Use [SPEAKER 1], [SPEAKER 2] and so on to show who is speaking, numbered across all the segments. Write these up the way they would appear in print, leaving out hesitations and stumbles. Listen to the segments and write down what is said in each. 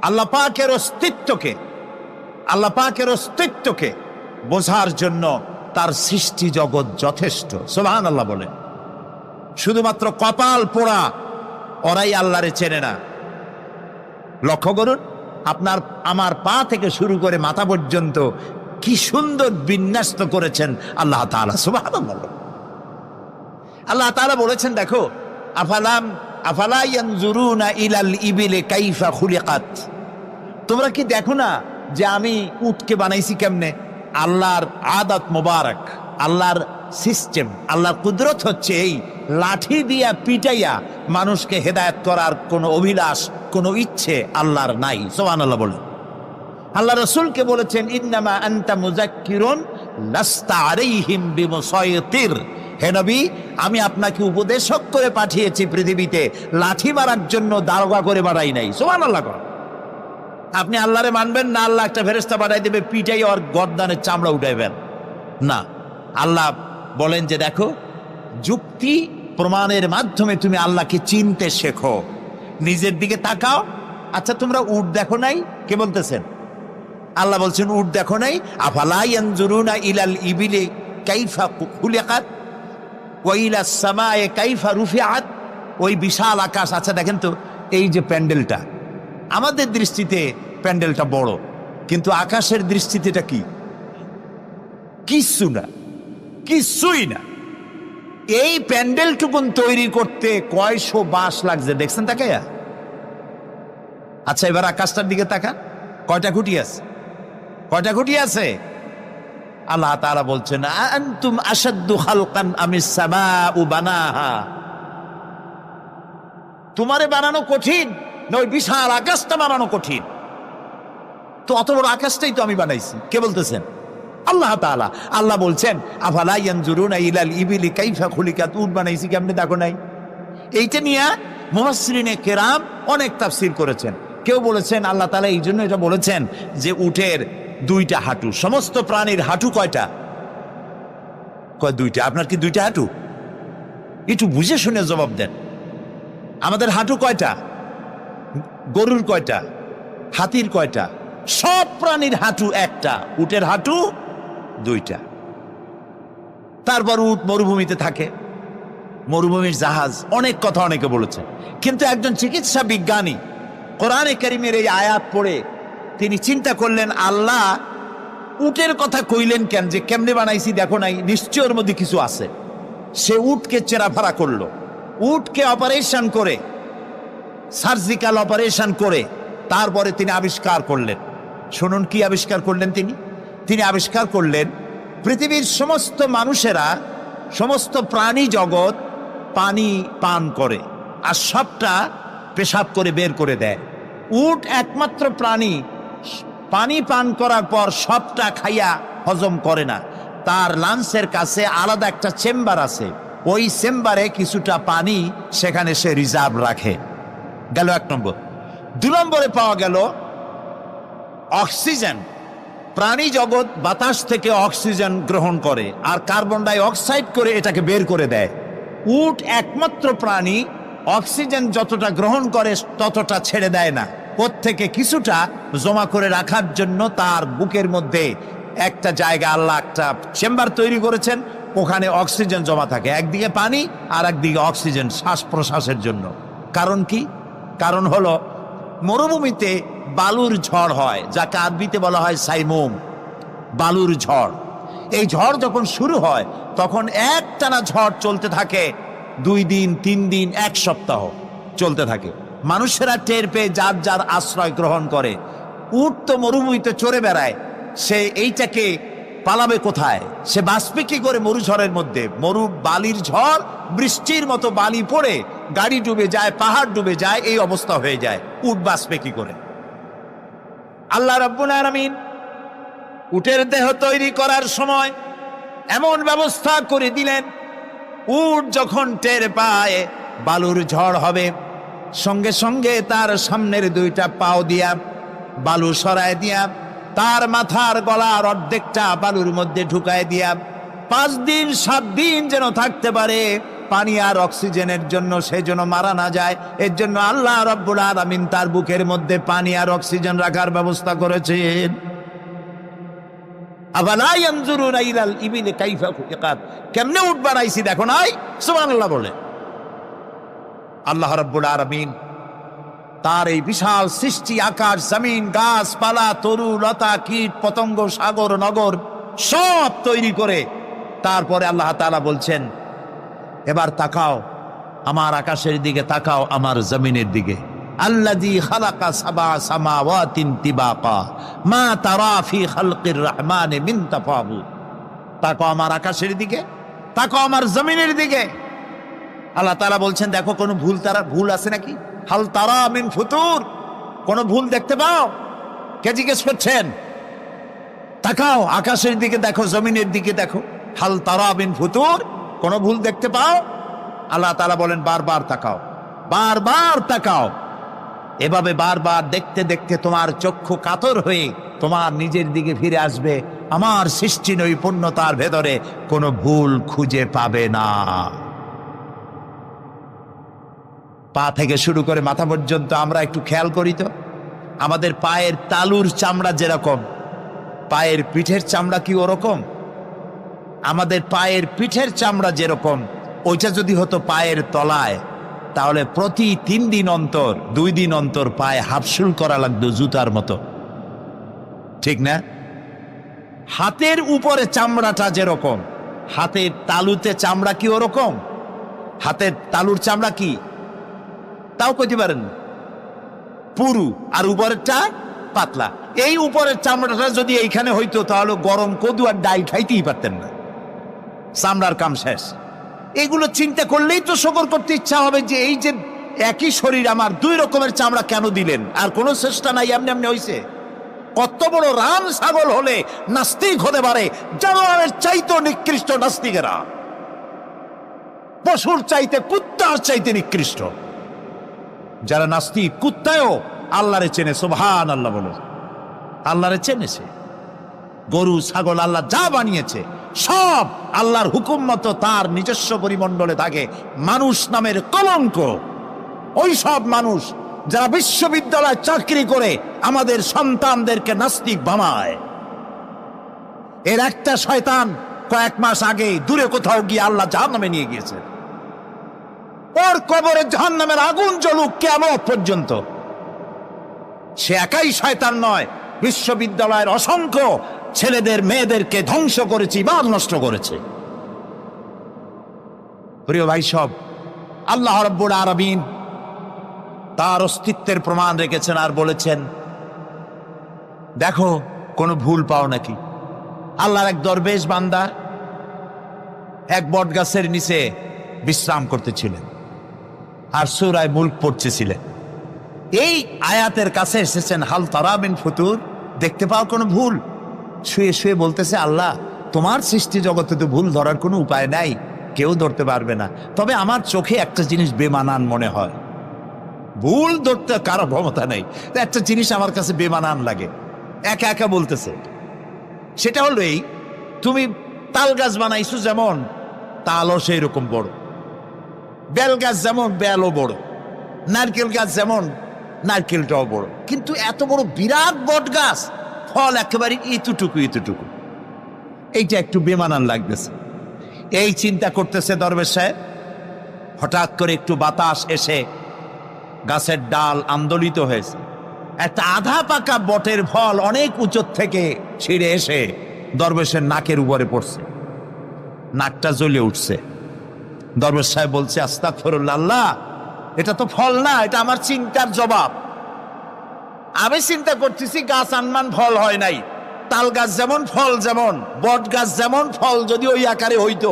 [SPEAKER 1] আল্লাহ পাকের অস্তিত্বকে বোঝার জন্য তার সৃষ্টি জগৎ যথেষ্ট। সুবহানাল্লাহ বলে। শুধুমাত্র কপাল পোড়া ওরাই আল্লাহরে চেনে না। লক্ষ্য করুন, আপনার আমার পা থেকে শুরু করে মাথা পর্যন্ত কি সুন্দর বিন্যাস করেছেন আল্লাহ তাআলা। সুবহানাল্লাহ। আল্লাহ তাআলা বলেছেন, দেখো, আফালা ইয়ানজুরুনা ইলাল ইবিলি কাইফা খুলিকাত। তোমরা কি দেখো না যে আমি উটকে বানাইছি কেমনে? আল্লাহর আদাত মোবারক, আল্লাহর সিস্টেম, আল্লাহর কুদরত হচ্ছে এই লাঠি দিয়া পিটাইয়া মানুষকে হেদায়েত করার কোনো অভিলাষ, কোনো ইচ্ছে আল্লাহর নাই। সুবহানাল্লাহ বলে। আল্লাহ রাসূলকে বলেছেন, ইন্নামা আনতা মুযাক্কিরুন লাস্তা আলাইহিম বিমুসাইতির। হে নবী, আমি আপনাকে উপদেশক করে পাঠিয়েছি পৃথিবীতে, লাঠি মারার জন্য দারোগা করে বাড়াই নাই। সুবহানাল্লাহ। আপনি আল্লাহরে মানবেন না, আল্লাহ একটা ফেরেশতা পাঠাই দেবে, পিটাই ওর গর্দানের চামড়া উঠাইবেন না। আল্লাহ বলেন যে দেখো, যুক্তি প্রমাণের মাধ্যমে তুমি আল্লাহকে চিনতে শেখো। নিজের দিকে তাকাও। আচ্ছা, তোমরা উট দেখো নাই? কে বলতেছেন? আল্লাহ বলছেন উট দেখো নাই? আফালা ইয়ানজুরুনা ইলাল ইবিলি কাইফা খুলিকাত ওয়া ইলাস সামায়ে কাইফা রুফিআত। ওই বিশাল আকাশ। আচ্ছা দেখেন তো, এই যে প্যান্ডেলটা, আমাদের দৃষ্টিতে প্যান্ডেলটা বড়, কিন্তু আকাশের দৃষ্টিতে এটা কি? কিছুই না। এই প্যান্ডেলটুকুন তৈরি করতে কয়শো বাঁশ লাগছে, দেখছেন তাকাইয়া? আচ্ছা, এবার আকাশটার দিকে তাকান, কয়টা খুঁটি আছে? আল্লাহ তাআলা বলছেন, আনতুম আশাদ্দু খালকান আমিস সামাউ বানাহা। তোমারে বানানো কঠিন না ওই বিশাল আকাশটা বানানো কঠিন? তো অত বড় আকাশটাই তো আমি বানাইছি। কে বলতেছেন? আল্লাহ তাআলা। আল্লাহ বলছেন, আফালা ইয়ানজুরুনা ইলাল ইবিলি কাইফা খুলিকাত। উট বানাইছি কেমনে দেখো নাই? এইটা নিয়ে মুফাসসিরিনে কেরাম অনেক তাফসীর করেছেন। কেউ বলেছেন আল্লাহ তাআলা এই জন্য এটা বলেছেন যে উটের দুইটা হাঁটু। সমস্ত প্রাণীর হাঁটু কয়টা? দুইটা। আপনার কি দুইটা হাঁটু? একটু বুঝে শুনে জবাব দেন। আমাদের হাঁটু কয়টা? গরুর কয়টা? হাতির কয়টা? সব প্রাণীর হাঁটু একটা, উটের হাঁটু দুইটা। তারপর উট মরুভূমিতে থাকে, মরুভূমির জাহাজ, অনেক কথা অনেকে বলেছে। কিন্তু একজন চিকিৎসা বিজ্ঞানী কোরআনে কারীমের এই আয়াত পড়ে তিনি চিন্তা করলেন, আল্লাহ উটের কথা কইলেন কেন? যে কেমনে বানাইছি দেখো নাই, নিশ্চয় ওর মধ্যে কিছু আছে। সে উটকে চেরাফারা করলো, উটকে অপারেশন করে, সার্জিক্যাল অপারেশন করে তারপরে তিনি আবিষ্কার করলেন। শুনুন কি আবিষ্কার করলেন তিনি আবিষ্কার করলেন, পৃথিবীর সমস্ত মানুষেরা, সমস্ত প্রাণী জগৎ পানি পান করে আর সবটা পেশাব করে বের করে দেয়। উট একমাত্র প্রাণী পানি পান করার পর সবটা খাইয়া হজম করে না। তার লাঞ্চের কাছে আলাদা একটা চেম্বার আছে, ওই চেম্বারে কিছুটা পানি সেখানে সে রিজার্ভ রাখে। গেল এক নম্বর। 2 নম্বরে পাওয়া গেল অক্সিজেন। প্রাণী জগৎ বাতাস থেকে অক্সিজেন গ্রহণ করে আর কার্বন ডাই অক্সাইড করে এটাকে বের করে দেয়। উট একমাত্র প্রাণী অক্সিজেন যতটা গ্রহণ করে ততটা ছেড়ে দেয় না, প্রত্যেকে কিছুটা জমা করে রাখার জন্য তার বুকের মধ্যে একটা জায়গা, আল্লাহ একটা চেম্বার তৈরি করেছেন, ওখানে অক্সিজেন জমা থাকে। একদিকে পানি আর একদিকে অক্সিজেন শ্বাস প্রশ্বাসের জন্য। কারণ কি? কারণ হলো মরুভূমিতে বালুর ঝড় হয়, যাকে আরবিতে বলা হয় সাইমুম, বালুর ঝড়। এই ঝড় যখন শুরু হয় তখন একটানা ঝড় চলতে থাকে, 2 দিন 3 দিন 1 সপ্তাহ চলতে থাকে। মানুষেরা টের পেয়ে যার যার আশ্রয় গ্রহণ করে। উট তো মরুভূমিতে চড়ে বেড়ায়, সে এইটাকে পালাবে কোথায়? সে বাঁচবে কি করে মরুঝড়ের মধ্যে? বালির ঝড়, বৃষ্টির মতো বালি পড়ে গাড়ি ডুবে যায়, পাহাড় ডুবে যায়, এই অবস্থা হয়ে যায়। উট বাঁচবে কি করে? আল্লাহ রাব্বুল আলামিন উটের দেহ তৈরি করার সময় এমন ব্যবস্থা করে দিলেন, উট যখন টের পায় বালুর ঝড় হবে, সঙ্গে সঙ্গে তার সামনের 2টা পাও দিয়া বালু সরায় দিয়া তার মাথার গলার অর্ধেকটা বালুর মধ্যে ঢুকায় দিয়া 5 দিন 7 দিন যেন থাকতে পারে, পানি আর অক্সিজেনের জন্য, সেই জন্য মারা না যায়। এর জন্য আল্লাহ রাব্বুল আলামিন তার বুকের মধ্যে পানি আর অক্সিজেন রাখার ব্যবস্থা করেছেন। আফালা ইয়ানজুরুনা ইলাল ইবিলি কাইফা খুলিকাত, কেমনে উট বানাইছি দেখো নাই? সুবহানাল্লাহ বলে। আল্লাহ রাব্বুল আলামিন তার এই বিশাল সৃষ্টি, আকাশ জমিন, গাছপালা, তরু লতা, কীট পতঙ্গ, সাগর নগর সব তৈরি করে তারপরে আল্লাহ তাআলা বলছেন, এবার তাকাও আমার আকাশের দিকে, তাকাও আমার জমিনের দিকে। আল্লাযী খালাকা সাবা সামাওয়াতিন তিবাকা মা তারা ফি খালকির রহমানি মিন তাফাউত। তাকাও আমার আকাশের দিকে, তাকাও আমার জমিনের দিকে। আল্লাহ তাআলা বলছেন, দেখো কোনো ভুল আছে নাকি? হাল তারা মিন ফুতুর, কোনো ভুল দেখতে পাও? কে জিজ্ঞেস করছেন? তাকাও আকাশের দিকে, দেখো জমিনের দিকে দেখো, হাল তারা মিন ফুতুর, কোনো ভুল দেখতে পাও? আল্লাহ তাআলা বলেন, বারবার তাকাও, বারবার তাকাও। এভাবে বারবার দেখতে দেখতে তোমার চক্ষু কাতর হয়ে তোমার নিজের দিকে ফিরে আসবে। আমার সৃষ্টি নৈপুণ্যতার ভেতরে কোনো ভুল খুঁজে পাবে না। পা থেকে শুরু করে মাথা পর্যন্ত আমরা একটু খেয়াল করি তো, আমাদের পায়ের তালুর চামড়া যেরকম, পায়ের পিঠের চামড়া কি ওরকম? আমাদের পায়ের পিঠের চামড়া যেরকম, ওইটা যদি হতো পায়ের তলায়, তাহলে প্রতি 3 দিন অন্তর 2 দিন অন্তর পায়ে হাফসুল করা লাগতো জুতার মতো, ঠিক না? হাতের উপরে চামড়াটা যেরকম, হাতের তালুতে চামড়া কি ওরকম? হাতের তালুর চামড়া কি তাও কইতে পারেন, পুরু, আর উপরেরটা পাতলা। এই উপরের চামড়াটা যদি এইখানে হইতো তাহলে গরম কদু আর ডাল খাইতেই পারতেন না, চামড়ার কাম শেষ। এগুলো চিন্তা করলেই তো শকর করতে ইচ্ছা হবে যে এই যে একই শরীর আমার 2 রকমের চামড়া কেন দিলেন? আর কোনো চেষ্টা নাই, এমনি এমনি হইছে। কত বড় রাম ছাগল হলে নাস্তিক হতে পারে, জানোয়ারের চাইতে নিকৃষ্ট নাস্তিকেরা, পশুর চাইতে কুত্তার চাইতে নিকৃষ্ট যারা নাস্তিক। কুত্তায়ও আল্লাহরে চেনে, সুবহানাল্লাহ বলে, আল্লাহরে চেনেছে। গরু ছাগল আল্লাহ যা বানিয়েছে সব আল্লাহর হুকুম মতো তার নিজস্ব পরিমণ্ডলে থাকে। মানুষ নামের কলঙ্ক ওই সব মানুষ যারা বিশ্ববিদ্যালয়ে চাকরি করে আমাদের সন্তানদেরকে নাস্তিক বানায়। এর একটা শয়তান কয়েক মাস আগে দূরে কোথাও গিয়ে আল্লাহ জাহান্নামে নিয়ে গিয়েছে। ওর কবরে জাহান্নামের আগুন জ্বলুক কিয়ামত পর্যন্ত। সে একাই শয়তান নয়, বিশ্ববিদ্যালয়ের অসংখ্য ছেলেদের মেয়েদেরকে ধ্বংস করেছে, ইমান নষ্ট করেছে। প্রিয় ভাই সব, আল্লাহ রাব্বুল আলামিন তার অস্তিত্বের প্রমাণ রেখেছেন আর বলেছেন, দেখো কোনো ভুল পাও নাকি? আল্লাহর এক দরবেশ বান্দা এক বট গাছের নিচে বিশ্রাম করতেছিলেন আর সূরা মুলক পড়তেছিলেন। এই আয়াতের কাছে এসেছেন, হাল তারা মিন ফুতুর, দেখতে পাও কোনো ভুল? শুয়ে শুয়ে বলতেছে, আল্লাহ তোমার সৃষ্টি জগতে তো ভুল ধরার কোনো উপায় নাই, কেউ ধরতে পারবে না, তবে আমার চোখে একটা জিনিস বেমানান মনে হয়। ভুল ধরতে কারো ক্ষমতা নেই, একটা জিনিস আমার কাছে বেমানান লাগে। একা একা বলতেছে, সেটা হলো এই, তুমি তাল গাছ বানাইছো যেমন, তালও সেই রকম বড়, বেল গাছ যেমন বেলও বড়, নারকেল গাছ যেমন নারকেলটাও বড়, কিন্তু এত বড় বিরাট বট গাছ, ফল একেবারে এতটুকু এতটুকু, এইটা একটু বেমানান লাগতেছে। এই চিন্তা করতেছে দরবেশ সাহেব, হঠাৎ করে একটু বাতাস এসে গাছের ডাল আন্দোলিত হয়েছে, একটা আধা পাকা বটের ফল অনেক উঁচু থেকে ছিঁড়ে এসে দরবেশের নাকের উপরে পড়ছে, নাকটা জ্বলে উঠছে। দরবেশ সাহেব বলছে, আস্তাগফিরুল্লাহ, আল্লাহ এটা তো ফল না, এটা আমার চিন্তার জবাব। আমি চিন্তা করতেছি গাছ আনমান ফল হয় নাই, তাল গাছ যেমন ফল যেমন, বট গাছ যেমন ফল যদি ওই আকারে হইতো,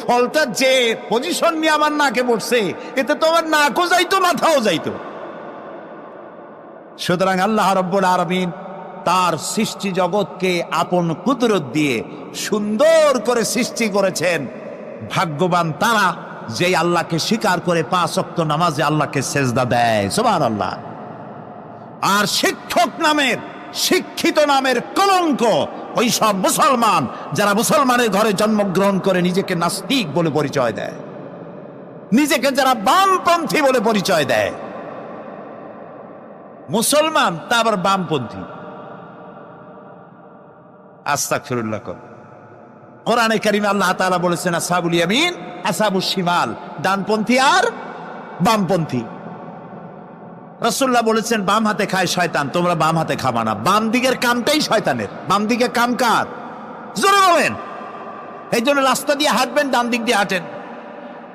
[SPEAKER 1] ফলটা যে পজিশন নিয়ে আমার নাকে পড়ছে, এতে তো আমার নাকও যাইতো মাথাও যাইতো। সুতরাং আল্লাহ রাব্বুল আলামিন তার সৃষ্টি জগৎকে আপন কুদরত দিয়ে সুন্দর করে সৃষ্টি করেছেন। ভাগ্যবান তারা যে আল্লাহকে স্বীকার করে 5 ওয়াক্ত নামাজে আল্লাহকে সেজদা দেয়, সুবহানাল্লাহ। আর শিক্ষক নামের, শিক্ষিত নামের কলঙ্ক ওই সব মুসলমান যারা মুসলমানের ঘরে জন্মগ্রহণ করে নিজেকে নাস্তিক বলে পরিচয় দেয়। নিজেকে যারা বামপন্থী বলে পরিচয় দেয়, মুসলমান তা আবার বামপন্থী। আস্তাগফিরুল্লাহ। কোরআনে কারিমে আল্লাহ তাআলা বলেছেন আসহাবুল ইয়ামিন আসহাবুশ শিমাল, ডানপন্থী আর বামপন্থী। রাসূলুল্লাহ বলেছেন বাম হাতে খায় শয়তান, তোমরা বাম হাতে খাবা না। বাম দিকের কামটাই শয়তানের। বাম দিকে কাম কার? জোরে বলেন। এই জন্য রাস্তা দিয়ে হাঁটবেন, ডান দিক দিয়ে হাঁটেন।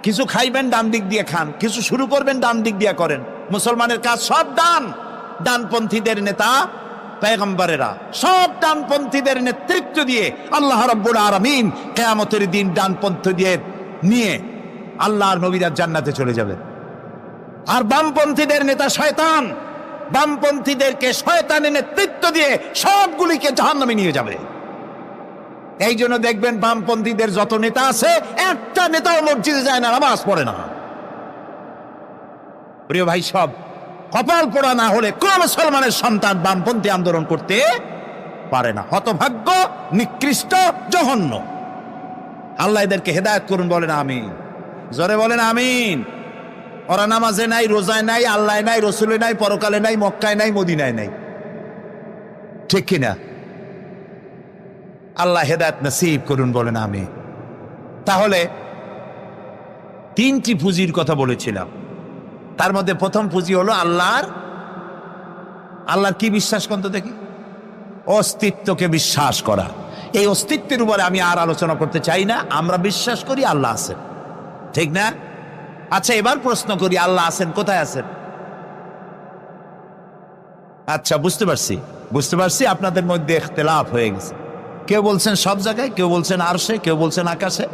[SPEAKER 1] কিছু খাইবেন, ডান দিক দিয়ে খান। কিছু শুরু করবেন, ডান দিক দিয়ে করেন। মুসলমানের কাজ সব ডান। ডানপন্থীদের নেতা পয়গম্বরেরা সব ডানপন্থীদের নেতৃত্ব দিয়ে আল্লাহ রাব্বুল আলামিন কিয়ামতের দিন ডানপন্থীদের নিয়ে আল্লাহর নবীরা জান্নাতে চলে যাবেন। আর বামপন্থীদের নেতা শয়তান, বামপন্থীদেরকে শয়তানের নেতৃত্ব দিয়ে সবগুলিকে জাহান্নামে নিয়ে যাবে। এই জন্য দেখবেন বামপন্থীদের যত নেতা আছে, একটা নেতাও মসজিদে যায় না, নামাজ পড়ে না। প্রিয় ভাই, সব কপাল পোড়া না হলে কোন মুসলমানের সন্তান বামপন্থী আন্দোলন করতে পারে না। হতভাগ্য, নিকৃষ্ট, জঘন্য। আল্লাহ এদেরকে হেদায়েত করুন, বলেন আমিন। জোরে বলেন আমিন। ওরা নামাজে নাই, রোজায় নাই, আল্লাহ নাই, রসুলে নাই, পরকালে নাই, মক্কায় নাই, মদিনায় নাই। ঠিক কিনা? আল্লাহ হেদায়েত নসিব করুন, বলেন আমিন। তাহলে তিনটি পুঁজির কথা বলেছিলাম। তার মধ্যে প্রথম পুঁজি হলো আল্লাহর কি বিশ্বাস করতে দেখি? অস্তিত্বকে বিশ্বাস করা। এই অস্তিত্বের উপরে আমি আর আলোচনা করতে চাই না। আমরা বিশ্বাস করি আল্লাহ আছেন, ঠিক না? আচ্ছা, এবার প্রশ্ন করি, আল্লাহ আছেন, কোথায় আছেন? আচ্ছা, বুঝতে পারছি আপনাদের মধ্যে ইখতিলাফ হয়ে গেছে। কেউ বলছেন সব জায়গায়, কেউ বলছেন আরশে, কেউ বলছেন আকাশে।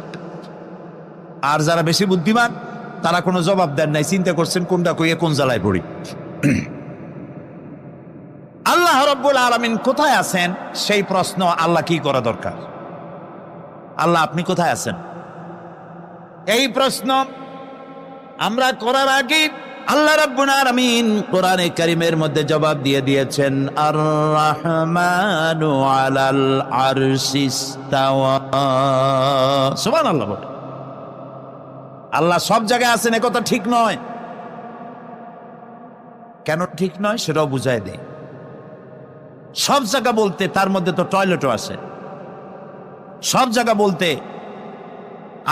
[SPEAKER 1] আর যারা বেশি বুদ্ধিমান তারা কোনো জবাব দেন নাই, চিন্তা করছেন কোনটা কইয়ে কোন জ্বালায় পড়ি। আল্লাহ রাব্বুল আলামিন কোথায় আছেন সেই প্রশ্ন আল্লাহ কি করা দরকার? আল্লাহ আপনি কোথায় আছেন, এই প্রশ্ন আমরা করার আগে আল্লাহ রাব্বুল আলামিন কোরআনে কারীমের মধ্যে জবাব দিয়ে দিয়েছেন, আর রাহমানু আলাল আরশি ইসতাওয়া। সুবহানাল্লাহ। বলে আল্লাহ সব জায়গায় আছেন, একথা ঠিক নয়। কেন ঠিক নয় সেটাও বুঝাই দেয়। সব জায়গা বলতে তার মধ্যে তো টয়লেটও আছে। সব জায়গা বলতে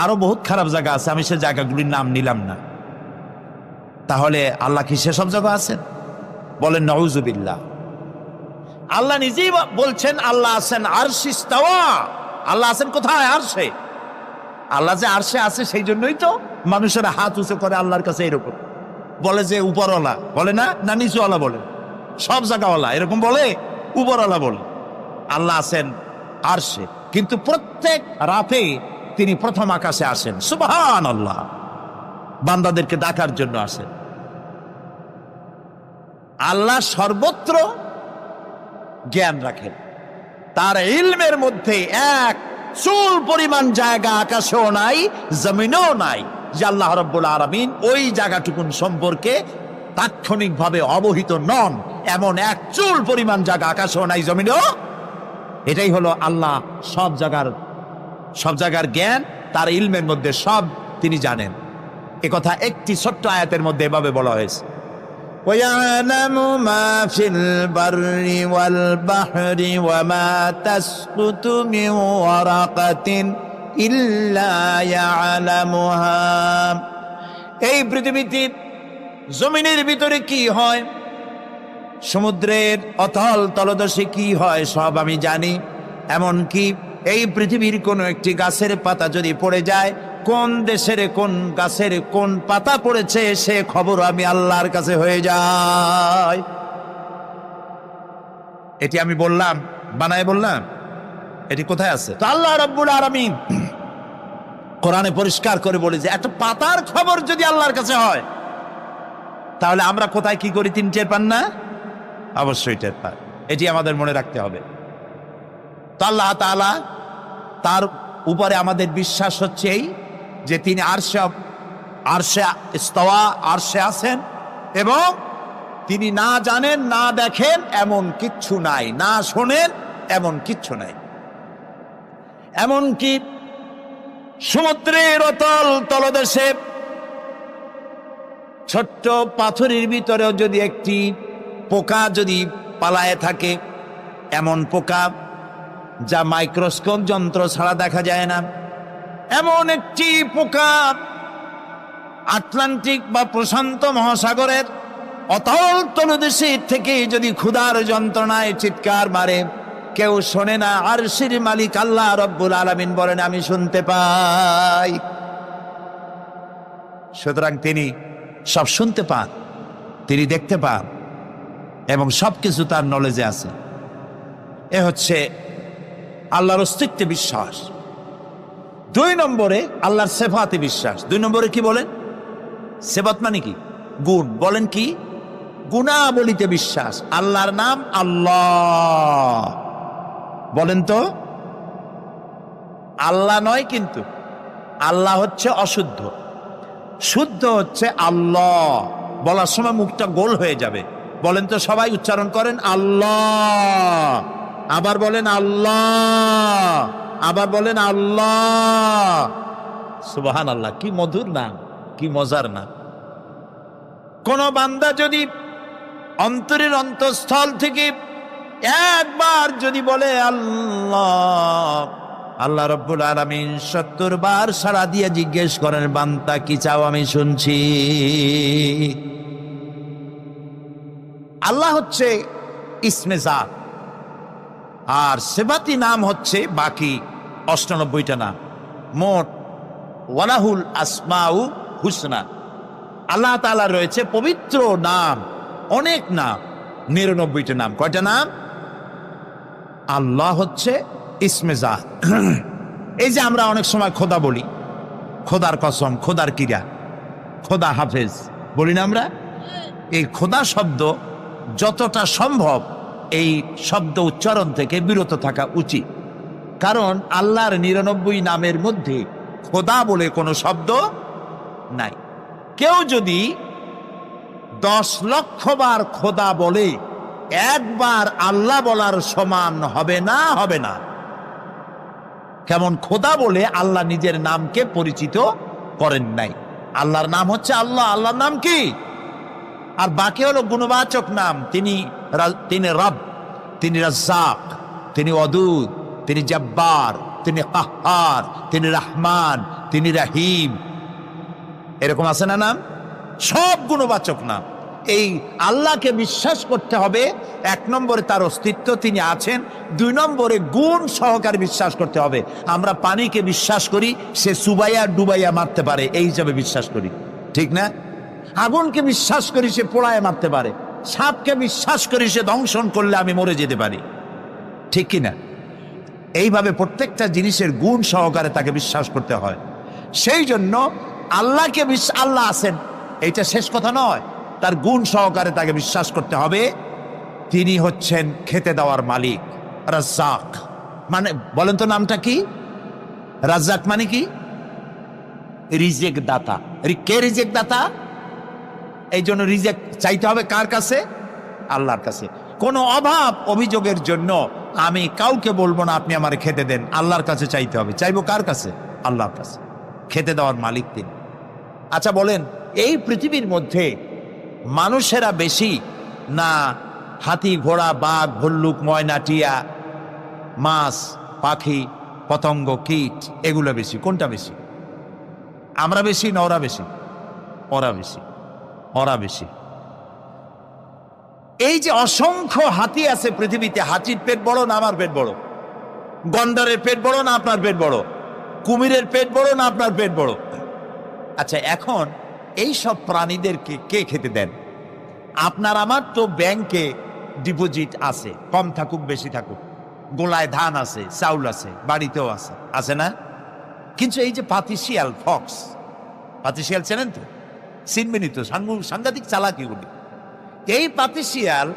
[SPEAKER 1] আরো বহুত খারাপ জায়গা আছে, আমি সে জায়গাগুলির নাম নিলাম না। তাহলে আল্লাহ কি সেসব জায়গা আছেন? বলেন নাউজুবিল্লাহ। আল্লাহ নিজেই বলছেন আল্লাহ আছেন আরশে ইস্তাওয়া। আল্লাহ আছেন কোথায়? আরশে। আল্লাহ যে আরশে আছে সেই জন্যই তো মানুষেরা হাত উঁচু করে আল্লাহর কাছে, এরকম বলে যে উপরওয়ালা। বলে না, না নিচুওয়ালা বলে? সব জায়গাওয়ালা এরকম বলে, উপরওয়ালা বলে। আল্লাহ আছেন আরশে, কিন্তু প্রত্যেক রাতে তিনি প্রথম আকাশে আসেন। সুবহানাল্লাহ। বান্দাদেরকে ডাকার জন্য আসেন। আল্লাহ সর্বত্র জ্ঞান রাখেন। তার ইলমের মধ্যে এক চুল পরিমাণ জায়গা আকাশেও নাই, জমিনেও নাই যে আল্লাহ রাব্বুল আলামিন ওই জায়গাটুকুন সম্পর্কে তাৎক্ষণিকভাবে অবহিত নন। এমন এক চুল পরিমাণ জায়গা আকাশেও নাই, জমিনেও। এটাই হলো আল্লাহ সব জায়গার জ্ঞান। তার ইলমের মধ্যে সব তিনি জানেন। একথা একটি ছোট্ট আয়াতের মধ্যে এভাবে বলা হয়েছে, وَيَعْلَمُ مَا فِي الْبَرِّ وَالْبَحْرِ وَمَا تَسْقُطُ مِنْ وَرَقَةٍ إِلَّا يَعْلَمُهَا। এই পৃথিবীতে জমিনের ভিতরে কি হয়, সমুদ্রের অতল তলদেশে কি হয়, সব আমি জানি। এমনকি এই পৃথিবীর কোনো একটি গাছের পাতা যদি পড়ে যায়, কোন দেশের কোন গাছের কোন পাতা পড়েছে সে খবর আমি আল্লাহর কাছে হয়ে যায়। এটি আমি বললাম, বানায় বললাম? এটি কোথায় আছে? তো আল্লাহ রাব্বুল আলামিন কোরআনে পরিষ্কার করে বলে যে একটা পাতার খবর যদি আল্লাহর কাছে হয়, তাহলে আমরা কোথায় কি করি তিনি টের পান না? অবশ্যই টের পান। এটি আমাদের মনে রাখতে হবে। তো আল্লাহ তাআলা, তার উপরে আমাদের বিশ্বাস হচ্ছে এই যে তিনি আরশে ইস্তাওয়া, আরশে আছেন, এবং তিনি না জানেন, না দেখেন এমন কিচ্ছু নাই, না শোনেন এমন কিচ্ছু নাই। এমনকি সমুদ্রের অতল তলদেশে ছোট্ট পাথরের ভিতরেও যদি একটি পোকা যদি পালায়ে থাকে, এমন পোকা যা মাইক্রোস্কোপ যন্ত্র ছাড়া দেখা যায় না, এমন একটি পোকা আটলান্টিক বা প্রশান্ত মহাসাগরের অতল তলদেশে থেকে যদি ক্ষুধার যন্ত্রণায় চিৎকার মারে, কেউ শোনে না, আরশের মালিক আল্লাহ রব্বুল আলামিন বলেন আমি শুনতে পাই। সুতরাং তিনি সব শুনতে পান, তিনি দেখতে পান, এবং সবকিছু তার নলেজে আছে। এ হচ্ছে আল্লাহর অস্তিত্বে বিশ্বাস। 2 নম্বরে আল্লাহর সিফাতে বিশ্বাস। 2 নম্বরে কি বলেন? সিফাত মানে কি? গুণ। বলেন কি? গুণাবলীতে বিশ্বাস। আল্লাহর নাম আল্লাহ, বলেন তো। আল্লাহ নয়, কিন্তু আল্লাহ হচ্ছে অশুদ্ধ, শুদ্ধ হচ্ছে আল্লাহ। বলার সময় মুখটা গোল হয়ে যাবে। বলেন তো, সবাই উচ্চারণ করেন আল্লাহ, আবার বলেন আল্লাহ, আবার বলেন আল্লাহ। সুবহানাল্লাহ, কি মধুর নাম, কি মজার নাম। কোন বান্দা যদি অন্তরের অন্তঃস্থল থেকে একবার যদি বলে আল্লাহ, আল্লাহ রব্বুল আলামিন 70 বার সাড়া দিয়ে জিজ্ঞেস করেন, বান্দা কি চাও, আমি শুনছি। আল্লাহ হচ্ছে ইসমে জাত, আর সিফাতি নাম হচ্ছে বাকি 98টা নাম। মোট ওয়ালাহুল আসমাউ হুসনা, আল্লাহ তাআলা রয়েছে পবিত্র নাম, অনেক নাম, 99টা নাম। কয়টা নাম? আল্লাহ হচ্ছে ইসমে জাত। এই যে আমরা অনেক সময় খোদা বলি, খোদার কসম, খোদার কিরা, খোদা হাফেজ বলি না আমরা? এই খোদা শব্দ যতটা সম্ভব এই শব্দ উচ্চারণ থেকে বিরত থাকা উচিত, কারণ আল্লাহর 99 নামের মধ্যে খোদা বলে কোনো শব্দ নাই। কেউ যদি 10 লক্ষ বার খোদা বলে, একবার আল্লাহ বলার সমান হবে না, হবে না। কেমন খোদা বলে আল্লাহ নিজের নামকে পরিচিত করেন নাই। আল্লাহর নাম হচ্ছে আল্লাহ, আল্লাহর নাম কি? আর বাকি হলো গুণবাচক নাম। তিনি রব, তিনি রাজ্জাক, তিনি ওয়াদুদ, তিনি জব্বার, তিনি কাহ্হার, তিনি রহমান, তিনি রহিম। এরকম আছে না নাম? সব গুণবাচক নাম। এই আল্লাহকে বিশ্বাস করতে হবে। 1 নম্বরে তার অস্তিত্ব, তিনি আছেন। 2 নম্বরে গুণ সহকারে বিশ্বাস করতে হবে। আমরা পানিকে বিশ্বাস করি সে চুবাইয়া ডুবাইয়া মারতে পারে, এই হিসাবে বিশ্বাস করি, ঠিক না? আগুনকে বিশ্বাস করি সে পোড়ায় মারতে পারে। সাপকে বিশ্বাস করি সে দংশন করলে আমি মরে যেতে পারি, ঠিক কিনা? এইভাবে প্রত্যেকটা জিনিসের গুণ সহকারে তাকে বিশ্বাস করতে হয়। সেই জন্য আল্লাহকে আল্লাহ আছেন এইটা শেষ কথা নয়, তার গুণ সহকারে তাকে বিশ্বাস করতে হবে। তিনি হচ্ছেন খেতে দেওয়ার মালিক, রাজ্জাক। মানে বলেন তো নামটা কি? রাজ্জাক মানে কি? রিজেক দাতা। কে রিজেক দাতা? এই জন্য রিজেক চাইতে হবে কার কাছে? আল্লাহর কাছে। কোনো অভাব অভিযোগের জন্য আমি কাউকে বলবো না আপনি আমারে খেতে দেন, আল্লাহর কাছে চাইতে হবে। চাইবো কার কাছে? আল্লাহর কাছে। খেতে দেওয়ার মালিক তিনি। আচ্ছা বলেন, এই পৃথিবীর মধ্যে মানুষেরা বেশি না হাতি, ঘোড়া, বাঘ, ভল্লুক, ময়না, টিয়া, মাছ, পাখি, পতঙ্গ, কীট এগুলো বেশি? কোনটা বেশি? আমরা বেশি না ওরা বেশি? ওরা বেশি, ওরা বেশি। এই যে অসংখ্য হাতি আছে পৃথিবীতে, হাতির পেট বড় না আমার পেট বড়? গন্ডারের পেট বড় না আপনার পেট বড়? কুমিরের পেট বড় না আপনার পেট বড়? আচ্ছা, এখন এই সব প্রাণীদেরকে কে খেতে দেন? আপনার আমার তো ব্যাংকে ডিপোজিট আছে, কম থাকুক বেশি থাকুক, গোলায় ধান আছে, চাউল আছে, বাড়িতেও আছে, আছে না? কিন্তু এই যে পাতিশিয়াল, ফক্স, পাতিশিয়াল চেনেন তো? চিনবেনই তো, সাংঘাতিক চালাকিগুলি। এই পাতিশিয়াল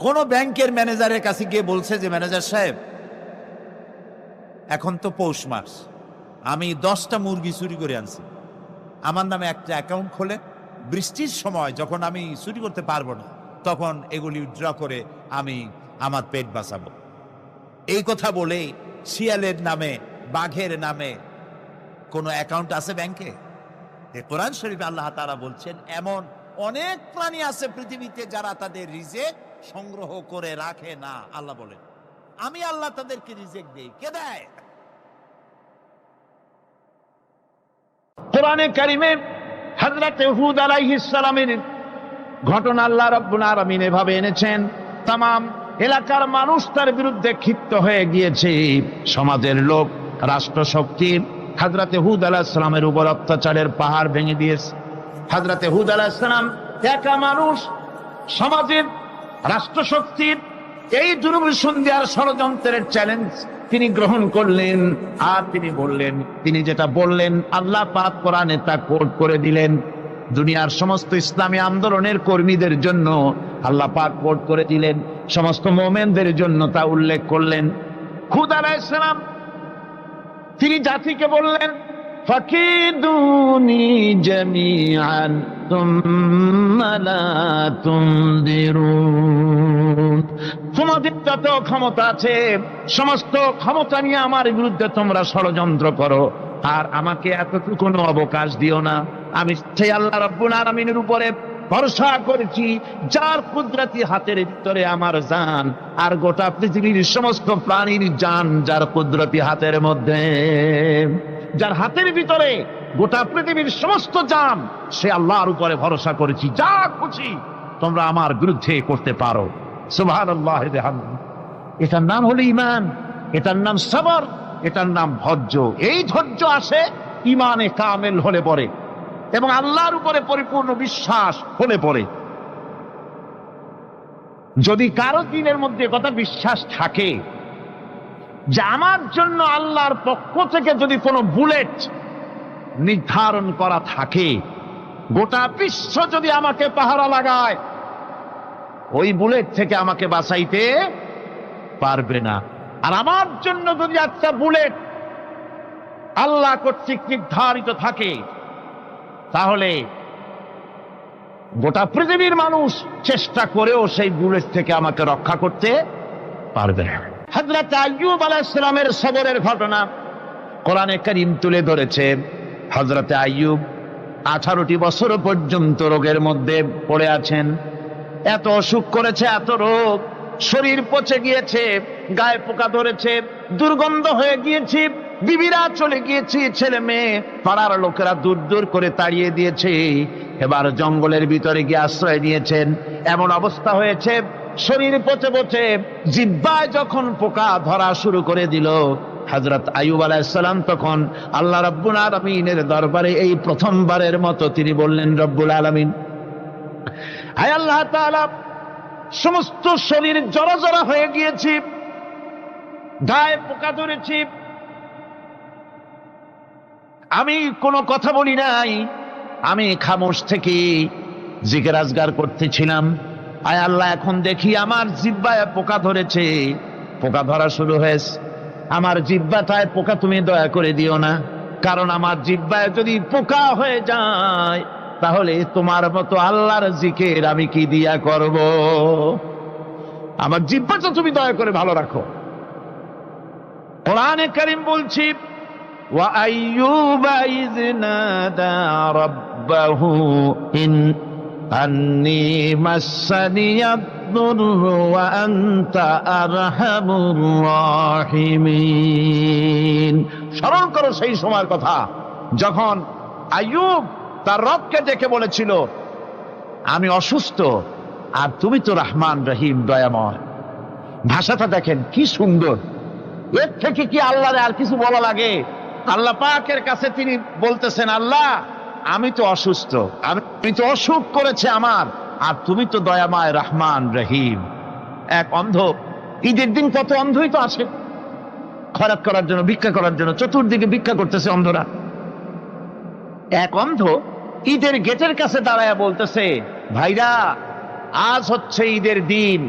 [SPEAKER 1] কোন ব্যাংকের ম্যানেজারের কাছে গিয়ে বলছে যে ম্যানেজার সাহেব, এখন তো পৌষ মাস, আমি 10টা মুরগি চুরি করে আনছি, আমার নামে একটা অ্যাকাউন্ট খোলে, বৃষ্টির সময় যখন আমি চুরি করতে পারবো না তখন এগুলি উইথড্র করে আমি আমার পেট বাঁচাবো। এই কথা বলে শিয়ালের নামে, বাঘের নামে কোনো অ্যাকাউন্ট আছে ব্যাংকে? কোরআন শরীফে আল্লাহ তাআলা বলছেন এমন অনেক প্রাণী আছে পৃথিবীতে যারা তাদের রিজিক সংগ্রহ করে রাখে না। আল্লাহ বলেন আমি আল্লাহ তাদেরকে রিজিক দেই। কে দেয়?
[SPEAKER 2] কোরআনে কারিমে হযরত হুদ আলাইহিস সালামের ঘটনা আল্লাহ রাব্বুল আলামিন এভাবে এনেছেন। তামাম এলাকার মানুষ তার বিরুদ্ধে ক্ষিপ্ত হয়ে গিয়েছে। সমাজের লোক, রাষ্ট্রশক্তি হযরত হুদ আলাইহিস সালামের উপর অত্যাচারের পাহাড় ভেঙে দিয়েছে। হযরত হুদ আলাইহিস সালাম একা মানুষ, সমাজের রাষ্ট্রশক্তির এই দুর্বিসন্ধির ষড়যন্ত্রের চ্যালেঞ্জ তিনি গ্রহণ করলেন। আর তিনি বললেন, তিনি যেটা বললেন আল্লাহ পাক কোরআনে তা কোট করে দিলেন। দুনিয়ার সমস্ত ইসলামী আন্দোলনের কর্মীদের জন্য আল্লাহ পাক কোট করে দিলেন, সমস্ত মুমিনদের জন্য তা উল্লেখ করলেন। হুদ আলাইহিস সালাম তিনি জাতিকে বললেন, ফাকিদুনি জামিআন তুম্মা লা তুনদিরুন। তোমাদের যত ক্ষমতা আছে সমস্ত ক্ষমতা নিয়ে আমার বিরুদ্ধে তোমরা ষড়যন্ত্র করো, আর আমাকে এতটুকু অবকাশ দিও না। আমি সেই আল্লাহ রাব্বুল আলামিনের উপরে ভরসা করেছি যার কুদরতি হাতের ভিতরে আমার জান, আর গোটা পৃথিবীর সমস্ত প্রাণীর জান যার কুদরতি হাতের মধ্যে। যার হাতের ভিতরে গোটা পৃথিবীর সমস্ত জান, সে আল্লাহর উপরে ভরসা করেছি, যা খুশি তোমরা আমার বিরুদ্ধে করতে পারো। সুবহানাল্লাহ। এটার নাম হলো ঈমান, এটার নাম সবর, এটার নাম ধৈর্য। এই ধৈর্য আসে ঈমানে কামেল হলে পরে এবং আল্লাহর উপরে পরিপূর্ণ বিশ্বাস হলে পরে। যদি কারো দিনের মধ্যে কথা বিশ্বাস থাকে যে আমার জন্য আল্লাহর পক্ষ থেকে যদি কোনো বুলেট নির্ধারণ করা থাকে, গোটা বিশ্ব যদি আমাকে পাহারা লাগায়, ওই বুলেট থেকে আমাকে বাঁচাইতে পারবে না। আর আমার জন্য যদি একটা বুলেট আল্লাহ কর্তৃক নির্ধারিত থাকে, তাহলে গোটা পৃথিবীর মানুষ চেষ্টা করেও সেই বুলেট থেকে আমাকে রক্ষা করতে পারবে না। হযরত আইয়ুব আলাইহিস সালামের সবরের ঘটনা কোরআনে কারীম তুলে ধরেছে। হযরত আইয়ুব 18টি বছর পর্যন্ত রোগের মধ্যে পড়ে আছেন। এত অসুখ করেছে, এত রোগ, শরীর পচে গিয়েছে, গায়ে পোকা ধরেছে, দুর্গন্ধ হয়ে গিয়েছে, বিবিরা চলে গিয়েছে, ছেলে মেয়ে পাড়ার লোকেরা দূর দূর করে তাড়িয়ে দিয়েছে। এবার জঙ্গলের ভিতরে গিয়ে আশ্রয় নিয়েছেন। এমন অবস্থা হয়েছে, শরীর পচে পচে জিহ্বায় যখন পোকা ধরা শুরু করে দিল, হযরত আইয়ুব আলাইহিস সালাম তখন আল্লাহ রাব্বুল আলামিনের দরবারে এই প্রথমবারের মতো তিনি বললেন, রব্বুল আলামিন, হায় আল্লাহ তাআলা, সমস্ত শরীর জড়া জড়া হয়ে গিয়েছে, গায়ে পোকা ধরেছে, আমি কোনো কথা বলি নাই, আমি খামোশ থেকে জিকির আজগার করতেছিলাম। আয় আল্লাহ, এখন দেখি আমার জিহ্বায় পোকা ধরেছে, পোকা ধরা শুরু হয়েছে। আমার জিহ্বাটায় পোকা তুমি দয়া করে দিও না, কারণ আমার জিহ্বায় যদি পোকা হয়ে যায় তাহলে তোমার মতো আল্লাহর জিকির আমি কি দিয়া করব? আমার জিহ্বাটা তুমি দয়া করে ভালো রাখো। কোরআনে কারীম বলছি, ওয়া আইয়ুবা ইয নাদা রাব্বাহু আন্নী মাসসানিয়াদ দুররু ওয়া আনতা আরহামুর রাহিমিন। স্মরণ করো সেই সময়ের কথা যখন আইয়ুব তার রবকে ডেকে বলেছিল, আমি অসুস্থ আর তুমি তো রহমান রহিম, দয়াময়। ভাষাটা দেখেন কি সুন্দর। এর থেকে কি আল্লাহরে আর কিছু বলা লাগে? আল্লাহ পাকের কাছে তিনি বলতেছেন, আল্লাহ আমি তো অসুস্থ, আমি তো অসুখ করেছে আমার, আর তুমি তো দয়াময় রহমান রহিম। এক অন্ধ, ঈদের দিন কত অন্ধই তো আসে খয়রাত করার জন্য, ভিক্ষা করার জন্য, চতুর্দিকে ভিক্ষা করতেছে অন্ধরা। এক অন্ধ ঈদের গেটের কাছে দাঁড়ায় বলতেছে, ভাইরা আজ হচ্ছে ঈদের দিন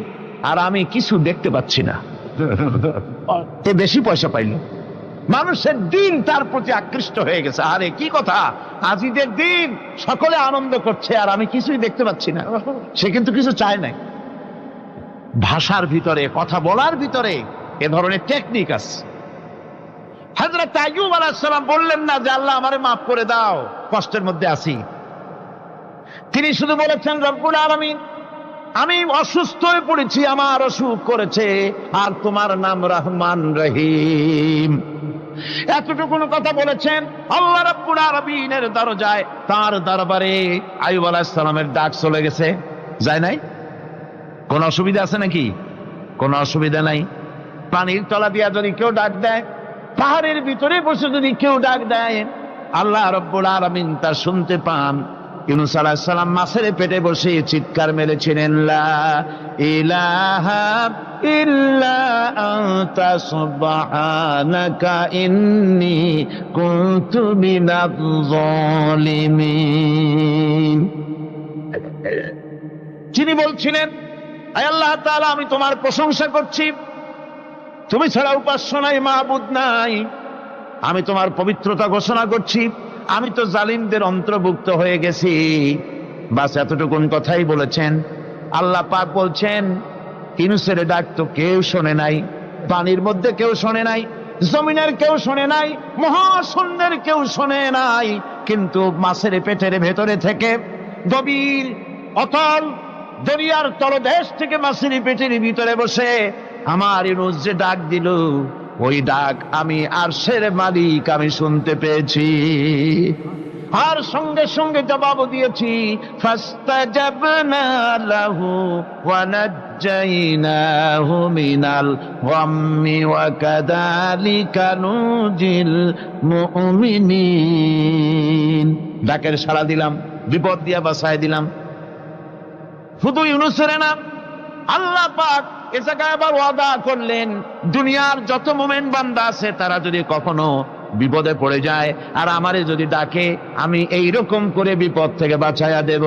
[SPEAKER 2] আর আমি কিছু দেখতে পাচ্ছি না। এ বেশি পয়সা পাইল, মানুষের দিন তার প্রতি আকৃষ্ট হয়ে গেছে। আরে কি কথা, আজ ঈদের দিন, সকলে আনন্দ করছে আর আমি কিছুই দেখতে পাচ্ছি না। সে কিন্তু কিছু চায় নাই। ভাষার ভিতরে, কথা বলার ভিতরে এ ধরনের টেকনিক আছে। হযরত আইয়ুব আলাইহিস সালাম বললেন না যে আল্লাহ আমারে মাফ করে দাও, কষ্টের মধ্যে আছি। তিনি শুধু বলেছেন রব্বুল আলামিন, আমি অসুস্থ হয়ে পড়েছি, আমার অসুখ করেছে, আর তোমার নাম রহমান রহিম। এতটুকু কথা বলেছেন। আল্লাহ রাব্বুল আলামিনের দরজায়, তার দরবারে আইয়ুব আলাইহিস সালামের ডাক চলে গেছে। যায় নাই? কোন অসুবিধা আছে নাকি? কোন অসুবিধা নাই। পানির তলা দিয়া যদি কেউ ডাক দেয়, পাহাড়ের ভিতরে বসে যদি কেউ ডাক দেয়, আল্লাহ রাব্বুল আলামিন তা শুনতে পান। ইউনূস আলাইহিস সালাম মাছের পেটে বসে চিৎকার মেরেছিলেন, লা ইলাহা ইল্লা আনতা সুবহানাকা ইন্নী কুনতু মিনাজ জালিমিন। যিনি বলছিলেন, আয় আল্লাহ তাআলা, আমি তোমার প্রশংসা করছি, তুমি ছাড়া উপাস্য নাই, মাবুদ নাই। আমি তোমার পবিত্রতা ঘোষণা করছি, আমি তো জালিমদের অন্তর্ভুক্ত হয়ে গেছি। বাস এতটুকুন কথাই বলেছেন। আল্লাহ পাক বলছেন, ইউনূসের ডাক তো কেউ শোনে নাই, পানির মধ্যে কেউ শোনে নাই, জমিনের কেউ শোনে নাই, মহাশূন্যের কেউ শোনে নাই, কিন্তু মাছের পেটের ভেতরে থেকে গভীর অতল দরিয়ার তলদেশ থেকে মাছের পেটের ভিতরে বসে আমার ইউনূস যে ডাক দিল, ওই ডাক আমি আরশের মালিক আমি শুনতে পেয়েছি, আর সঙ্গে সঙ্গে জবাব দিয়েছি। ফাস্তাজাবনা লাহু ওয়া নাজ্জাইনাহু মিনাল গাম্মি ওয়া কাযালিকা নুজিল মুমিনিন। ডাকের সাড়া দিলাম, বিপদ দিয়া বাঁচায় দিলাম। শুধু ইউনূসের না, আল্লাহ পাক এ জায়গায় আবার ওয়াদা করলেন, দুনিয়ার যত মুমিন বান্দা আছে তারা যদি কখনো বিপদে পড়ে যায় আর আমারে যদি ডাকে, আমি এইরকম করে বিপদ থেকে বাঁচায়া দেব।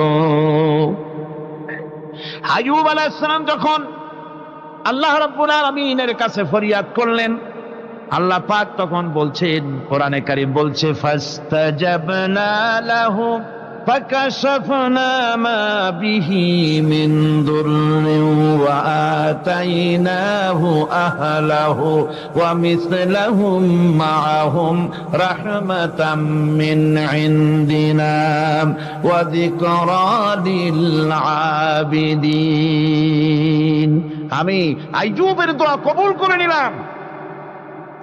[SPEAKER 2] আইয়ুব আলাইহিস সালাম যখন আল্লাহ রাব্বুল আলামিনের কাছে ফরিয়াদ করলেন, আল্লাহ পাক তখন বলছেন, কোরআনে কারীম বলছে, ফাস্তাজাবনা লাহু فكشفنا ما به من ضر وآتيناه أهله ومثلهم معهم رحمة من عندنا وذكرى للعابدين। আমি আইয়ুবের দোয়া কবুল করে নিলাম,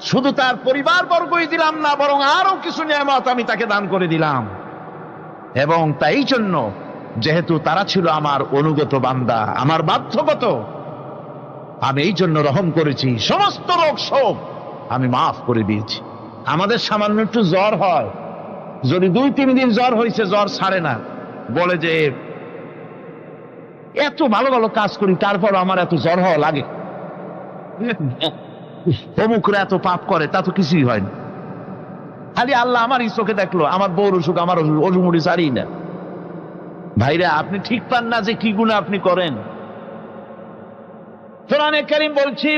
[SPEAKER 2] শুধু তার পরিবার বর্গই দিলাম না, বরং আরো কিছু নিয়ামত আমি তাকে দান করে দিলাম। এবং তাই জন্য, যেহেতু তারা ছিল আমার অনুগত বান্দা, আমার বাধ্যগত, আমি এই জন্য রহম করেছি, সমস্ত রোগ শোক আমি মাফ করে দিয়েছি। আমাদের সামান্য একটু জ্বর হয়, যদি 2-3 দিন জ্বর হয়েছে, জ্বর ছাড়ে না, বলে যে এত ভালো ভালো কাজ করি তারপর আমার এত জ্বর হওয়া লাগে, অমুকরা এত পাপ করে, তা তো কিছুই হয়নি। খালি আল্লাহ আমার এই চোখে দেখলো, আমার বউর অসুখ, আমার অসুমুড়ি সারি না। ভাইরা, আপনি ঠিক পান না যে কি গুনাহ আপনি করেন। কোরআনে কারীম বলছি,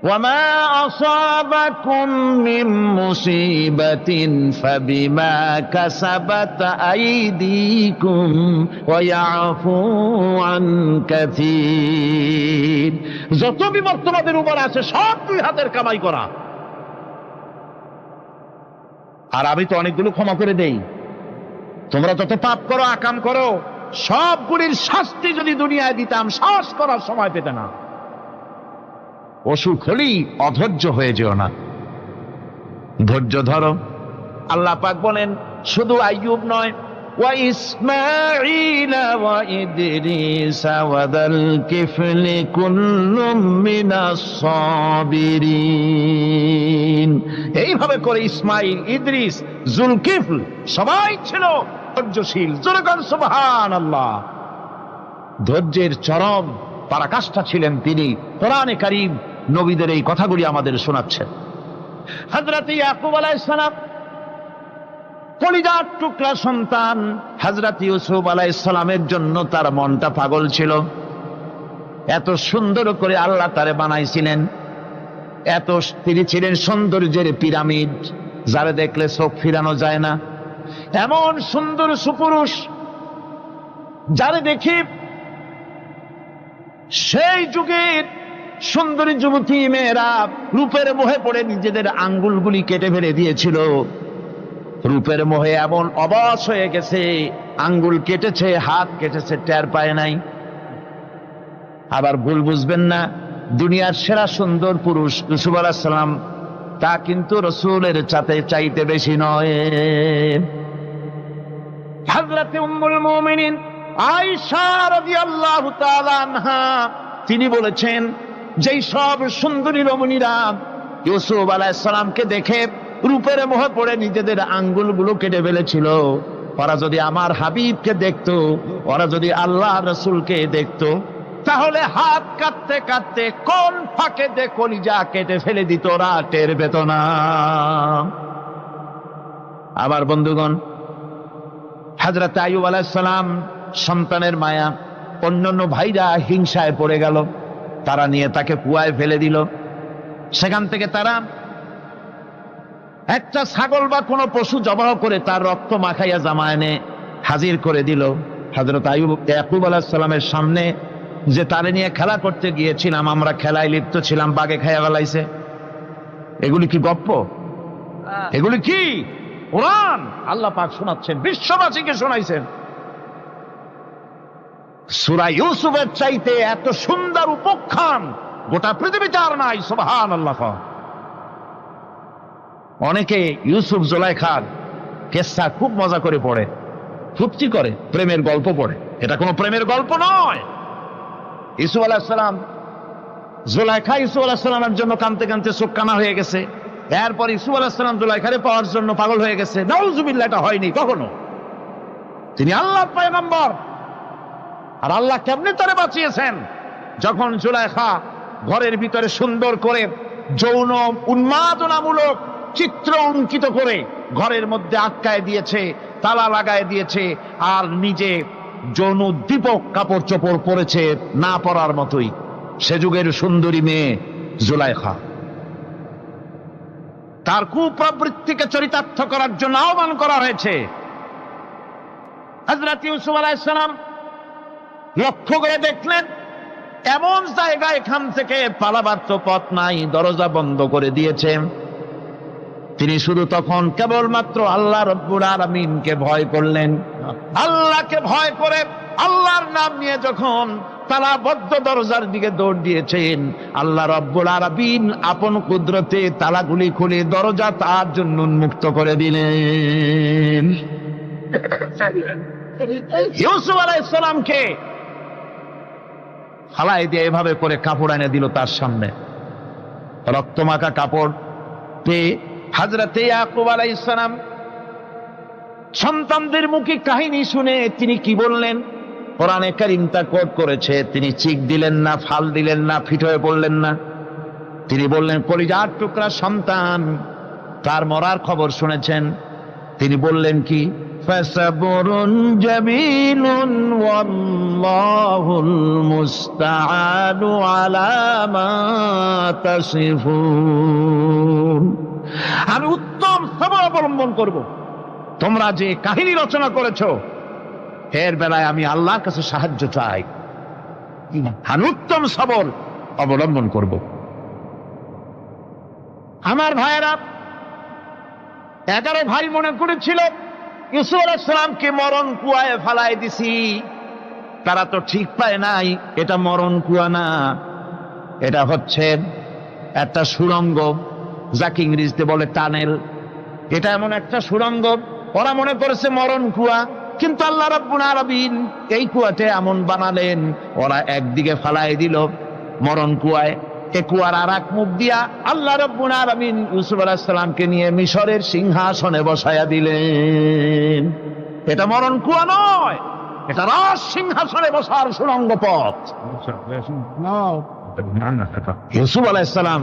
[SPEAKER 2] ওয়ামা আসাবাকুম মিন মুসিবাতিন ফাবিমা কাসাবাত আইদিকুম ওয়া ইয়াফু আন কাসীর। যত বিপদ তোমাদের উপর আছে সব দুই হাতের কামাই করা, আর আমি তো অনেকগুলো ক্ষমা করে দেই। তোমরা যত পাপ করো, আকাম করো, সবগুলির শাস্তি যদি দুনিয়ায় দিতাম, সাহস করার সময় পেতে না। অসুখ হলেই অধৈর্য হয়ে যেও না, ধৈর্য ধরো। আল্লাহ পাক বলেন, শুধু আইয়ুব নয়, ওয়া ইসমাঈল ওয়া ইদরিস ওয়া যাল কিফলি কুল্লুম মিনাস সাবিরিন। এইভাবে করে ইসমাঈল, ইদ্রিস, জুলকিফল সবাই ছিল ধৈর্যশীল। জোরে বলেন সুবহানাল্লাহ। ধৈর্যের চরম পরাকাষ্ঠা ছিলেন তিনি। কোরআনে কারীম নবীদের এই কথাগুলি আমাদের শোনাচ্ছেন। হযরত ইয়াকুব আলাইহিস সালাম কলিজার টুকরা সন্তান হযরত ইউসুফ আলাইহিস সালামের জন্য তার মনটা পাগল ছিল। এত সুন্দর করে আল্লাহ তারে বানাইছিলেন, এত তিনি ছিলেন সৌন্দর্যের পিরামিড, যারা দেখলে চোখ ফিরানো যায় না, এমন সুন্দর সুপুরুষ, যারে দেখি সেই যুগের সুন্দরী যুবতী মেয়েরা রূপের মোহে পড়ে নিজেদের আঙ্গুলগুলি কেটে ফেলে দিয়েছিল। রূপের মোহে এমন অবশ হয়ে গেছে, আঙ্গুল কেটেছে, হাত কেটেছে, টের পায় নাই। আবার ভুল বুঝবেন না, দুনিয়ার সেরা সুন্দর পুরুষ ইউসুফ আলাইহিস সালাম, তা কিন্তু রাসূলের চাইতে বেশি নয়। হযরতে উম্মুল মুমিনিন আয়েশা রাদিয়াল্লাহু তাআলা আনহা তিনি বলেছেন, যেই সব সুন্দরী রমণীরা ইউসুফ আলাইহিস সালামকে দেখে রূপের মোহে পড়ে নিজেদের আঙ্গুলগুলো কেটে ফেলেছিল, ওরা যদি আমার হাবিবকে দেখতো, ওরা যদি আল্লাহ রাসূলকে দেখতো, তাহলে হাত কাটতে কাটতে কোন ফাঁকে দিয়ে কলিজা কেটে ফেলে দিত, ওরা টের পেত না। আবার বন্ধুগণ, হযরত আইয়ুব আলাইহিস সালাম সন্তানের মায়া, অন্যান্য ভাইরা হিংসায় পড়ে গেল, তারা নিয়ে তাকে কুয়ায় ফেলে দিল। সেখান থেকে তারা একটা ছাগল বা কোনো পশু জবাহ করে তার রক্ত মাখাইয়া জামা এনে হাজির করে দিল হযরত ইয়াকুব আলাইহিস সালামের সামনে, যে তারে নিয়ে খেলা করতে গিয়েছিলাম, আমরা খেলায় লিপ্ত ছিলাম, বাগে খাইয়া ফেলাইছে। এগুলি কি গপ্প? এগুলি কি কোরআন? আল্লাহ পাক শোনাচ্ছেন, বিশ্ববাসীকে শোনাইছেন। সূরা ইউসুফের চাইতে এত সুন্দর উপাখ্যান গোটা পৃথিবীতে আর নাই। সুবহানাল্লাহ। অনেকে ইউসুফ জুলাইখার কেসা খুব মজা করে পড়ে, ফুর্তি করে, প্রেমের গল্প পড়ে। এটা কোনো প্রেমের গল্প নয়। ইউসুফ আলাইহিস সালাম, জুলাইখা ইউসুফ আলাইহিস সালামের জন্য কাঁদতে কাঁদতে চোখ কানা হয়ে গেছে। এরপর ইউসুফ আলাইহিস সালাম জুলাইখারে পাওয়ার জন্য পাগল হয়ে গেছে। নাউজুবিল্লাহ, এটা হয়নি কখনো। তিনি আল্লাহর পয়গম্বর, আর আল্লাহ কেমনে তারে বাঁচিয়েছেন? যখন জুলাইখা ঘরের ভিতরে সুন্দর করে যৌন উন্মাদনামূলক চিত্র অঙ্কিত করে ঘরের মধ্যে আটকায় দিয়েছে, তালা লাগায় দিয়েছে, আর নিজে যৌন উদ্দীপক কাপড় চোপড় পরেছে না পরার মতোই, সে যুগের সুন্দরী মেয়ে জুলাইখা। তার কুপ্রবৃত্তিকে চরিতার্থ করার জন্য আহ্বান করা হয়েছে। হযরত ইউসুফ আলাইহিস সালাম লক্ষ্য করে দেখলেন, এমন জায়গা, এখান থেকে পালাবার তো পথ নাই, দরজা বন্ধ করে দিয়েছে। তিনি শুধু তখন কেবলমাত্র আল্লাহ রব্বুল আলামিনকে ভয় করলেন। আল্লাহকে ভয় করে আল্লাহর নাম নিয়ে যখন তালাবদ্ধ দরজার দিকে দৌড় দিয়েছেন, আল্লাহ রব্বুল আলামিন আপন কুদরতে তালাগুলি খুলে দরজা তার জন্য উন্মুক্ত করে দিলেন। ইউসুফ আলাইহিস সালামকে ফালাই দিয়ে এভাবে করে কাপড় এনে দিল তার সামনে, রক্তমাখা কাপড় পেয়ে হযরত ইয়াকুব আলাইহিস সালাম সন্তানদের মুখে কাহিনী শুনে তিনি কি বললেন? কোরআনে কারীম তা কোট করেছে। তিনি চিক দিলেন না, ফাল দিলেন না, ফিট হয়ে পড়লেন না। তিনি বললেন, কলিজার টুকরা সন্তান, তার মরার খবর শুনেছেন। তিনি বললেন কি? ফাসাবরুন জামিলুন ওয়াল্লাহুল মুস্তাআনু আলা মা তাসিফুন। আমি উত্তম সবর অবলম্বন করব। তোমরা যে কাহিনী রচনা করেছো, এর বেলায় আমি আল্লাহর কাছে সাহায্য চাই। আমি উত্তম সবর অবলম্বন করব। আমার ভাইয়েরা, 11 ভাই মনে করেছিল ইউসুফ আলাইহিস সালামকে মরণ কুয়ায় ফালায় দিছি। তারা তো ঠিক পায় নাই, এটা মরণ কুয়া না, এটা হচ্ছে একটা সুড়ঙ্গ, যাকে ইংরেজিতে বলে টানেল। এটা এমন একটা সুড়ঙ্গ, ওরা মনে করেছে মরণ কুয়া। কিন্তু আল্লাহ রাব্বুল আলামিন এই কুয়াতে এমন বানালেন, ওরা একদিকে ফালায় দিল মরণ কুয়ায়, এ কুয়ার আর এক মুখ দিয়া আল্লাহ রাব্বুল আলামিন ইউসুফ আলাইহিস সালামকে নিয়ে মিশরের সিংহাসনে বসায়া দিলেন। এটা মরণ কুয়া নয়, এটা রাজ সিংহাসনে বসার সুড়ঙ্গ পথ। ইউসুফ আলাইহিস সালাম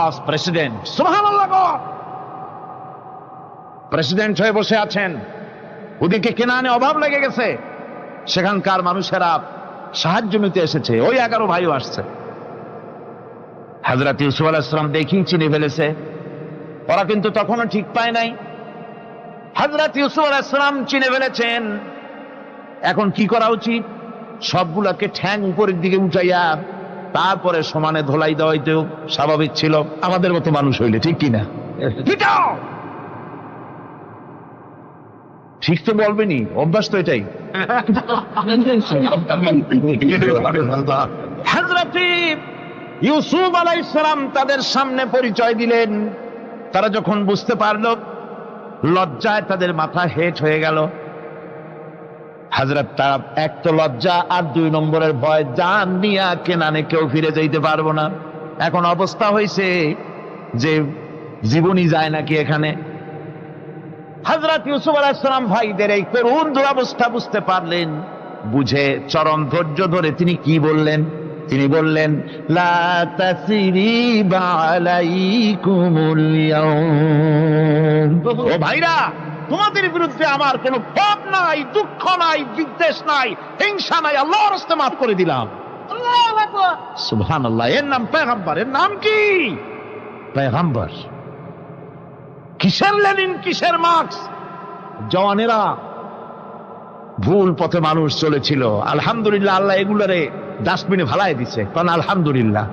[SPEAKER 2] আজ প্রেসিডেন্ট, সুবহানাল্লাহ, প্রেসিডেন্ট হয়ে বসে আছেন। ওদিকে কেনানে অভাব লেগে গেছে, সেখানকার মানুষেরা সাহায্য নিতে এসেছে। ওই 11 ভাইও আসছে। হযরত ইউসুফ আলাইহিস সালাম দেখেই চিনে ফেলেছে। ওরা কিন্তু তখনও ঠিক পায় নাই। হযরত ইউসুফ আলাইহিস সালাম চিনে ফেলেছেন। এখন কি করা উচিত? সবগুলোকে ঠ্যাং উপরের দিকে উঠাইয়া তারপরে সমানে ধোলাই দেওয়াইতেও স্বাভাবিক ছিল আমাদের মতো মানুষ হইলে, ঠিক কিনা? পিটাও! ঠিক তো বলবেনি, অভ্যাস তো এটাই। হযরত ইউসুফ আলাইহিস সালাম তাদের সামনে পরিচয় দিলেন। তারা যখন বুঝতে পারল, লজ্জায় তাদের মাথা হেট হয়ে গেল। হযরত তারা এক তো লজ্জা, আর 2 নম্বরের ভয়, জান নিয়া কেনানে কেউ ফিরে যাইতে পারবো না। এখন অবস্থা হয়েছে যে জীবনই যায় নাকি এখানে। হযরত ইউসুফ আলাইহিস সালাম ভাইদের এই করুণ দুরবস্থা বুঝতে পারলেন। বুঝে চরম ধৈর্য ধরে তিনি কি বললেন? তিনি বললেন, লা তাসরিবা আলাইকুমুল ইয়াউম। ও ভাইরা, তোমাদের বিরুদ্ধে আমার কোনো পাপ নাই, দুঃখ নাই, বিদ্বেষ নাই, হিংসা নাই, আল্লাহর রাস্তায় মাফ করে দিলাম। আল্লাহু আকবার, সুবহানাল্লাহ। এর নাম পয়গম্বর। এর নাম কি? পয়গম্বর। কিসের লেনিন, কিসের মার্কস? জওয়ানেরা, ভুল পথে মানুষ চলেছিল, আলহামদুলিল্লাহ আল্লাহ এগুলারে ডাস্টবিনে ফালাই দিছে। কারণ আলহামদুলিল্লাহ